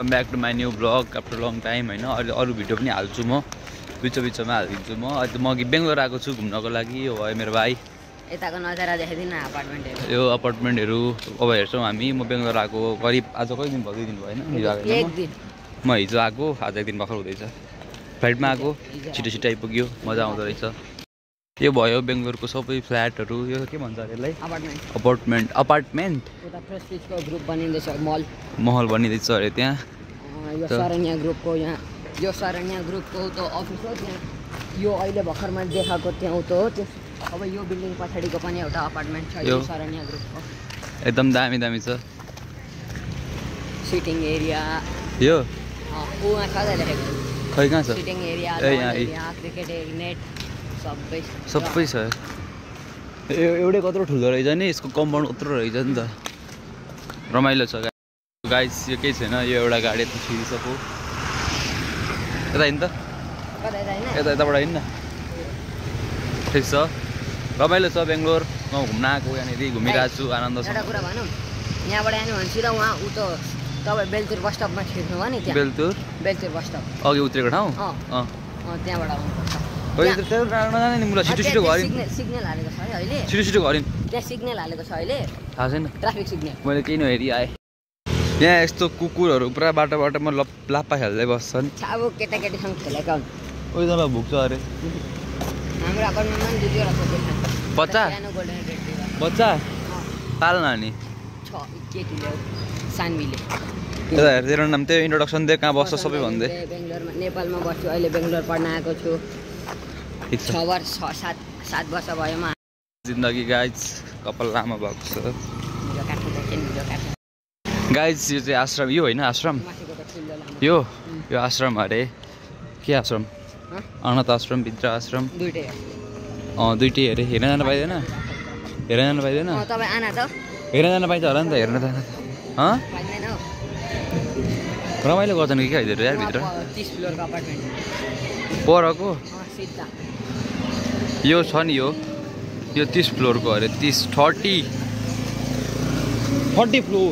Back to my new vlog after long time होइन। अहिले अरू भिडियो पनि हाल्छु म बिचमा हालिदिन्छु म। अहिले म अघि बेङ्गलोर आएको छु घुम्नको लागि। यो भयो मेरो भाइ। यताको नजारा देखाइदिनु अपार्टमेन्टहरु। यो अपार्टमेन्टहरु अब हेर्छौँ हामी। म बेङ्गलोर आएको करिब आज कति दिन भयो 2 दिन भयो होइन। हिजो आएको एक दिन म हिजो आएको आज 1 दिन भर्खर हुँदैछ। फ्लाइटमा आएको छिटो आइपुग्यो मजा आउँदो रहेछ। यो भयो बेङ्गलोरको सबै फ्ल्याटहरु। यो के भन्छ यसलाई अपार्टमेन्ट उता प्रेस्टिजको ग्रुप बनिँदैछ महल बनिँदैछ अरे त्यहाँ। यो शरण्य ग्रुपको यहाँ यो शरण्य ग्रुपको त अफिस हो त्यहाँ। यो अहिले भर्खरमा देखाएको त्यहाँ त हो त्यो। अब यो बिल्डिङ पछाडिको पनि एउटा अपार्टमेन्ट छ यो शरण्य ग्रुपको। एकदम दामी छ। सिटिङ एरिया यो उहाँ सधैँ लेखेको खै कहाँ छ सिटिङ एरिया क्रिकेट नेट सबै छ। एउटै कत्रो ठुलो रहेछ नि यसको कम्पाउन्ड कत्रो रहेछ नि त। रमाइलो छ गाइस। यो केही छैन यो एउटा गाडी त छिरिसक्यो। यता हिँड्नु त यताबाट हिँड्नु न। ठिक छ रमाइलो छ बेङ्गलोर। म घुम्न आएको यहाँनिर घुमिरहेको छु आनन्द छ। एउटा कुरा भनौँ यहाँबाट आयो भने सिधा उहाँ उ त तपाईँ बेलतुर बस स्टपमा छिर्नु भयो नि त्यहाँ। बेलतुर बस स्टप अघि उत्रेको ठाउँ त्यहाँबाट आउनुपर्छ। छिटो सिग्नल हालेको छ है अहिले। छिटो गरिन् त्यहाँ सिग्नल हालेको छ अहिले थाहा छैन ट्राफिक सिग्नल। मैले केही नहेरी आएँ। यहाँ यस्तो कुकुरहरू पुरा बाटोमा लाप्पा खेल्दै बस्छन्। अब केटाकेटीसँग खेलेका हुन्। उयो त भुक्छ अरे हाम्रो अपार्टमेन्टमा पनि 2 वटा कुकुर छ। बच्चा पाल्न नि छ केटीले सानवीले। तेरो नाम त्यो इन्ट्रोडक्सन दे कहाँ बस्छ सबै भन्दै। बेङ्गलोरमा नेपालमा बस्छु अहिले बेङ्गलोर पढ्न आएको छु। 6 वर्ष 7 वर्ष भयो म। जिन्दगी गाइज कपाल लामो भएको छ गाइज। यो चाहिँ आश्रम यो होइन आश्रम यो आश्रम अरे के आश्रम अनाथ आश्रम वृद्ध आश्रम दुइटै अरे। हेर्न जान पाइँदैन हेर्न जान पाइन्छ होला नि त हेर्न जान रमाइलो गर्छन् कि खाइदिएर यार भित्र 30 फ्लोरको अपार्टमेन्ट परको यो छ नि यो 30 फ्लोरको अरे 30 40 फ्लोर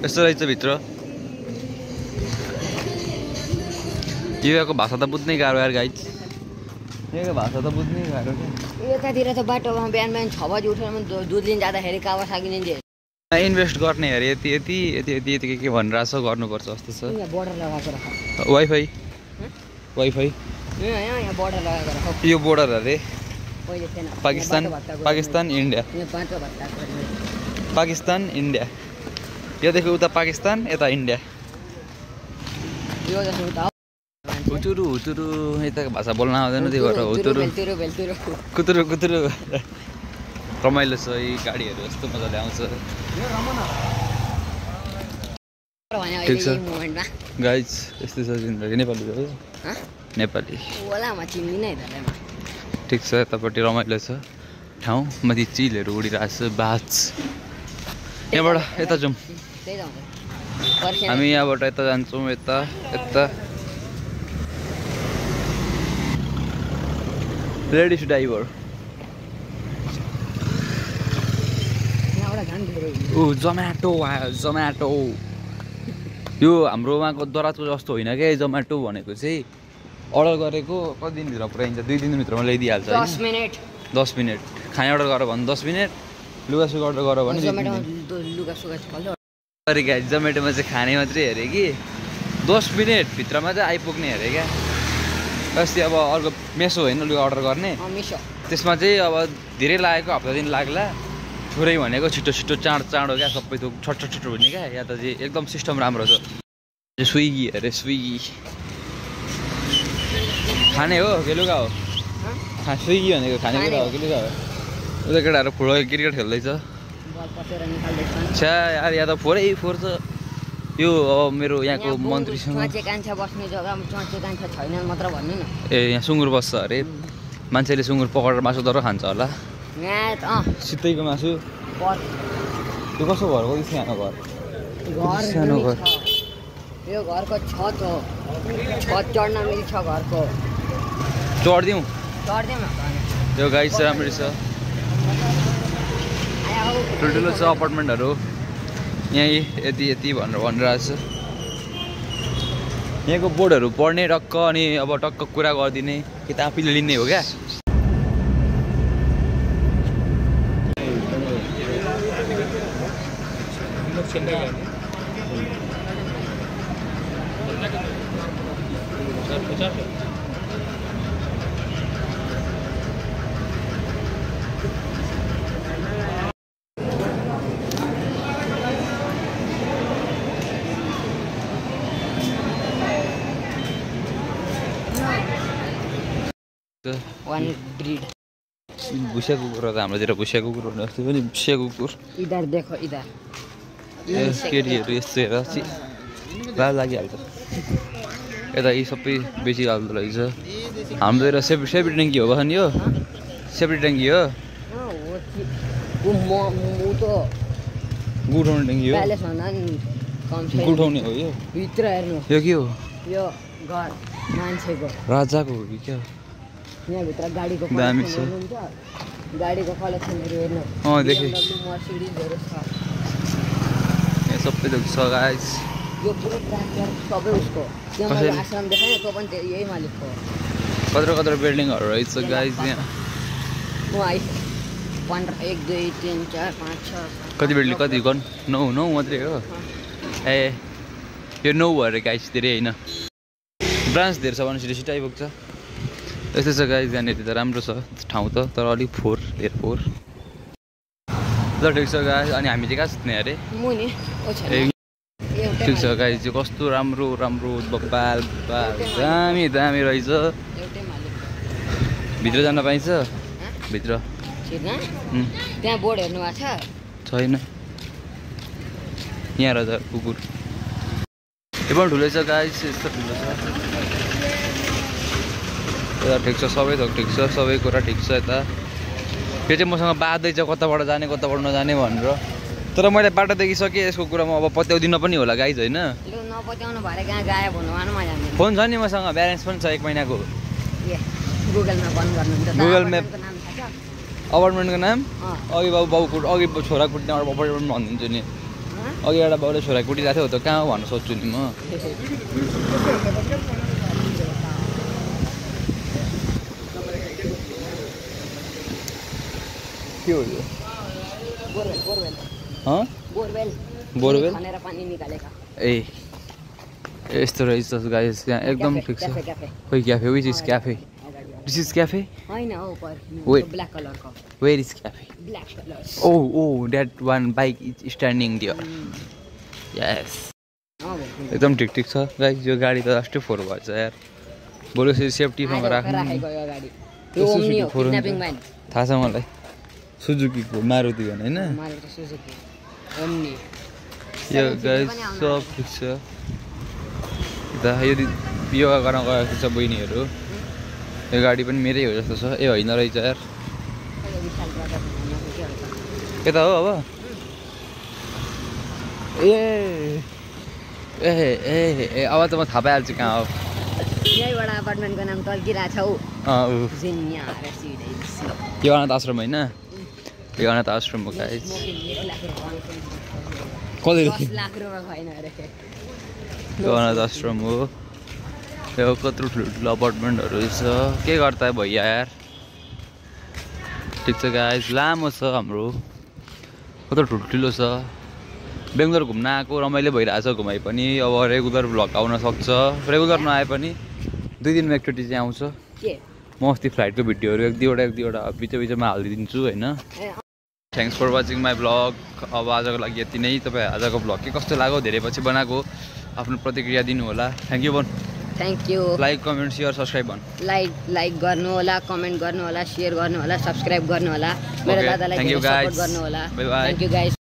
यस्तो रहेछ भित्र। योको भाषा त बुझ्नै गाह्रो यार गाइज। योको भाषा त बुझ्नै गाह्रो क्या। यतातिर त बाटोमा बिहान 6 बजी उठेर दुध लिन जाँदाखेरि कावासाकी लिन्छ। इन्भेस्ट गर्ने अरे यति के भनिरहेछ गर्नुपर्छ जस्तो छ। यहाँ बोर्डर लगाएको राख वाइफाई यहाँ बोर्डर लगाएको राख। यो बोर्डर अरे पहिले थिएन। पाकिस्तान इन्डिया पाकिस्तान इन्डिया यदेखि उता पाकिस्तान यता इन्डिया। यो जस्तो उता हुतुरु यताको भाषा बोल्न आउँदैन त्यही भएर कुतुरु रमाइलो छ। यी गाडीहरू यस्तो मजाले आउँछ। ठिक छ गाइज यस्तै छ जिन्दगी। नेपाली हो नेपाली ठिक छ। यतापट्टि रमाइलो छ ठाउँ माथि चिलहरू उडिरहेको छ बाज। यहाँबाट यता जाउँ हामी यहाँबाट यता जान्छौँ यता लेडिज ड्राइभर जोम्याटो आयो जोम्याटो। यो हाम्रोमाको दराजको जस्तो होइन क्या जोम्याटो भनेको चाहिँ अर्डर गरेको कति दिनभित्र पुऱ्याइन्छ 2 दिनभित्रमा ल्याइदिइहाल्छ। 10 मिनट खाना अर्डर गर भने 10 मिनट लुगासुगा अर्डर गर भने अरे क्या जोम्याटोमा चाहिँ खाने मात्रै हेरे कि 10 मिनटभित्रमा चाहिँ आइपुग्ने हेरे क्या। अस्ति अब अर्को मेसो होइन लुगा अर्डर गर्ने त्यसमा चाहिँ अब धेरै लागेको हप्ता दिन लाग्ला। थोरै भनेको छिटो चाँडो क्या सबै थोक छटछट हुने क्या। यहाँ त चाहिँ एकदम सिस्टम राम्रो छ। स्विगी अरे स्विगी खाने हो के लुगा हो स्विगी भनेको खाने कुरा हो कि लुगा हो। उता केटाहरू फुटबल क्रिकेट खेल्दैछ छ्या यार यहाँ त 4 छ। यो अब मेरो यहाँको मन्त्रीसँग बस्ने जग्गामा छैन मात्र भन्नु न। यहाँ सुँगुर बस्छ अरे मान्छेले सुँगुर पकाएर मासु दर खान्छ होला। सित्तैको मासु यो कसो घरको सानो घर यो घरको छत हो। छत चढ्न मिल्छ घरको। चढ्दिउँ यो गाइस राम्ररी छ। ठुल्ठुलो छ अपार्टमेन्टहरू यहीँ यति भनेर भनिरहेको छ। यहाँको बोर्डहरू पढ्ने टक्क अनि अब टक्क कुरा गरिदिने कि त आफैले लिने हो क्या One breed. भुसिया कुकुर त हाम्रोतिर भुसिया कुकुर भन्ने जस्तो पनि भुसिया कुकुर इधर देखो इधर. केटीहरू यस्तो हेर लाज लागिहाल्छ यता यी सबै बेचिहाल्दो रहेछ हाम्रोतिर सेफ्टी ट्याङ्की हो बस्ने यो सेफ्टी ट्याङ्की हो गुठाउने ट्याङ्की हो गुठाउने हो यो भित्र हेर्नु यो के हो यो घर मान्छेको राजाको हो कि क्या यहाँभित्र गाडीको दामी छ गाडीको कलेक्सनहरू हेर्नु देखेँ मर्सिडिजहरू छ यहाँ सबै देख्छ गाइस यो पुरै ट्र्याक्टर सबै उसको त्यहाँ मैले आश्रम देखाएँ त्यो पनि यही मालिकको कत्रो बिल्डिङहरू रहेछ गाइस यहाँ म आइ 15 1 2 3 4 5 6 कति बिल्डिङ कति गन 9 मात्रै हो ए यो 9 भएर गाइस धेरै होइन ब्रान्च धेरै छ भने सिधै आइपुग्छ यस्तै छ गाइस यहाँनिर त राम्रो छ ठाउँ त तर अलिक फोहोर ल ठिक छ गाइस अनि हामी चाहिँ कहाँ सुत्ने अरे ठिक छ गाइस चाहिँ कस्तो राम्रो बब्बाल दामी रहेछ भित्र जान पाइन्छ भित्र त्यहाँ बोर्ड हेर्नु भएको छैन यहाँ रहेछ कुकुर यो पनि ठुलै छ गाइस यस्तो ठुलो छ यता ठिक छ सबै थोक ठिक छ सबै कुरा ठिक छ यता यो चाहिँ मसँग बाँध्दैछ कताबाट जाने कताबाट नजाने भनेर तर मैले बाटो देखिसकेँ यसको कुरामा अब पत्याउँदिन पनि होला गाइज होइन फोन छ नि मसँग ब्यालेन्स पनि छ 1 महिनाको गुगल म्याप अपार्टमेन्टको नाम अघि बाबु अघि छोरा कुट्ने अपार्टमेन्ट भनिदिन्छु नि अघि एउटा बाउले छोरा कुटिरहेको थियो त कहाँ हो भनेर सोध्छु नि म के हो यो बोरवेल ए यस्तो रहेछ गाइस यहाँ एकदम ठिक छ खोइ cafe which is cafe this is cafe where is cafe oh that one bike is standing there yes एकदम ठिक छ गाइस यो गाडी त लास्टै फोहोर भएछ यार बरु सेफ्टीसँग राख्नु थाहा छ मलाई सुजुकीको मारुति भने होइन यो गाइस सब ठिक छ यदि योगा गर्न गएको छ बहिनीहरू यो गाडी पनि मेरै हो जस्तो छ ए होइन रहेछ यार यता हो अब ए अब त म थाहा पाइहाल्छु कहाँ हो यहीबाट अपार्टमेन्टको नाम टल्किरहेको छ यो अनाथ आश्रम होइन यो अनाथ आश्रम हो गाइस यो अनाथ आश्रम हो यो कत्रो ठुलो अपार्टमेन्टहरू छ के गर्दा भैया यार ठिक छ गाइस लामो छ हाम्रो कत्रो ठुल्ठुलो छ बेङ्गलोर घुम्न आएको रमाइलो भइरहेछ घुमाइ पनि अब रेगुलर भ्लग आउन सक्छ रेगुलर नआए पनि 2 दिनमा एकचोटि चाहिँ आउँछ म अस्ति फ्लाइटको भिडियोहरू एक दुईवटा बिचमा हालिदिन्छु होइन thanks for watching my vlog अब आजको लागि यति नै तपाईँ आजको भ्लग के कस्तो लाग्यो धेरै पछि बनाएको आफ्नो प्रतिक्रिया दिनु होला thank you like comment share subscribe like गर्नु होला कमेन्ट गर्नु होला सेयर गर्नु होला सब्सक्राइब गर्नु होला मेरो दादालाई सपोर्ट गर्नु होला थ्याङ्क यू गाइस